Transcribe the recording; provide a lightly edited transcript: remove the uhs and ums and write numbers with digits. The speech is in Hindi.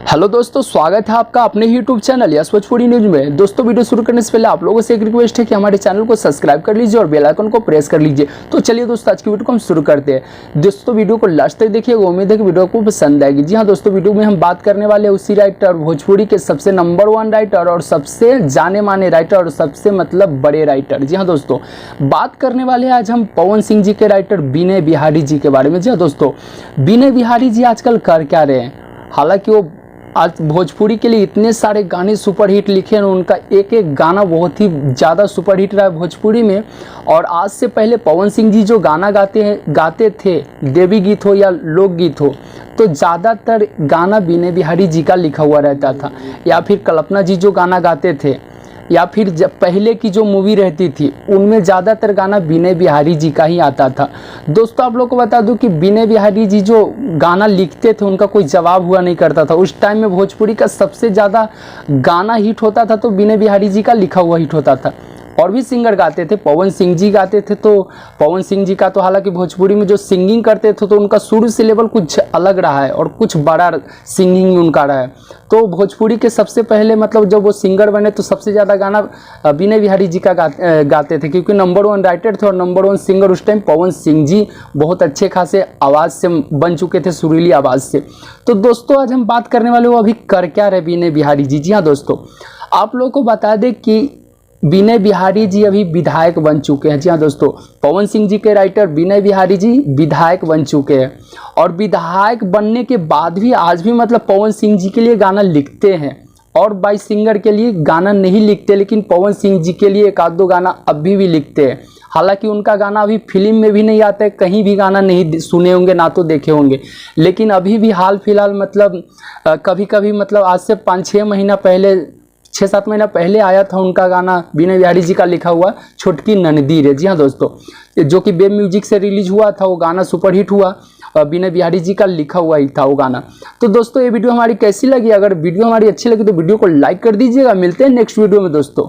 हेलो दोस्तों, स्वागत है आपका अपने YouTube channel yes Bhojpuri news में। दोस्तों, वीडियो शुरू करने से पहले आप लोगों से एक रिक्वेस्ट है कि हमारे चैनल को सब्सक्राइब कर लीजिए और बेल आइकन को प्रेस कर लीजिए। तो चलिए दोस्तों, आज की वीडियो को हम शुरू करते हैं। दोस्तों, वीडियो को लास्ट तक देखिएगा, उम्मीद है कि वीडियो को पसंद आएगी। जी हाँ दोस्तों, वीडियो में हम बात करने वाले उसी राइटर, भोजपुरी के सबसे नंबर 1 राइटर और सबसे जाने माने राइटर और सबसे मतलब बड़े राइटर। जी हाँ दोस्तों, बात करने वाले हैं आज हम पवन सिंह जी के राइटर विनय बिहारी जी के बारे में। जी हाँ दोस्तों, विनय बिहारी जी आजकल कर क्या रहे हैं? हालांकि वो आज भोजपुरी के लिए इतने सारे गाने सुपरहिट लिखे हैं, उनका एक एक गाना बहुत ही ज़्यादा सुपरहिट रहा है भोजपुरी में। और आज से पहले पवन सिंह जी जो गाना गाते थे, देवी गीत हो या लोकगीत हो, तो ज़्यादातर गाना विनय बिहारी जी का लिखा हुआ रहता था, या फिर कल्पना जी जो गाना गाते थे, या फिर जब पहले की जो मूवी रहती थी उनमें ज़्यादातर गाना विनय बिहारी जी का ही आता था। दोस्तों, आप लोग को बता दूं कि विनय बिहारी जी जो गाना लिखते थे उनका कोई जवाब हुआ नहीं करता था। उस टाइम में भोजपुरी का सबसे ज़्यादा गाना हिट होता था तो विनय बिहारी जी का लिखा हुआ हिट होता था। और भी सिंगर गाते थे, पवन सिंह जी गाते थे, तो पवन सिंह जी का तो हालांकि भोजपुरी में जो सिंगिंग करते थे तो उनका शुरू से लेवल कुछ अलग रहा है और कुछ बड़ा सिंगिंग उनका रहा है। तो भोजपुरी के सबसे पहले मतलब जब वो सिंगर बने तो सबसे ज़्यादा गाना विनय बिहारी जी का गाते थे, क्योंकि नंबर 1 राइटर थे और नंबर 1 सिंगर उस टाइम पवन सिंह जी बहुत अच्छे खासे आवाज़ से बन चुके थे, सुरीली आवाज़ से। तो दोस्तों, आज हम बात करने वाले वो अभी कर क्या रहे विनय बिहारी जी। जी हाँ दोस्तों, आप लोगों को बता दें कि विनय बिहारी जी अभी विधायक बन चुके हैं। जी हाँ दोस्तों, पवन सिंह जी के राइटर विनय बिहारी जी विधायक बन चुके हैं। और विधायक बनने के बाद भी आज भी मतलब पवन सिंह जी के लिए गाना लिखते हैं, और बाई सिंगर के लिए गाना नहीं लिखते, लेकिन पवन सिंह जी के लिए एक आध दो गाना अभी भी लिखते हैं। हालांकि उनका गाना अभी फिल्म में भी नहीं आता है, कहीं भी गाना नहीं सुने होंगे ना तो देखे होंगे, लेकिन अभी भी हाल फिलहाल मतलब कभी कभी मतलब आज से 5-6 महीना पहले, 6-7 महीना पहले आया था उनका गाना विनय बिहारी जी का लिखा हुआ छोटकी ननदी रे। जी हाँ दोस्तों, जो कि वेब म्यूजिक से रिलीज हुआ था, वो गाना सुपरहिट हुआ, विनय बिहारी जी का लिखा हुआ ही था वो गाना। तो दोस्तों, ये वीडियो हमारी कैसी लगी? अगर वीडियो हमारी अच्छी लगी तो वीडियो को लाइक कर दीजिएगा। मिलते हैं नेक्स्ट वीडियो में दोस्तों।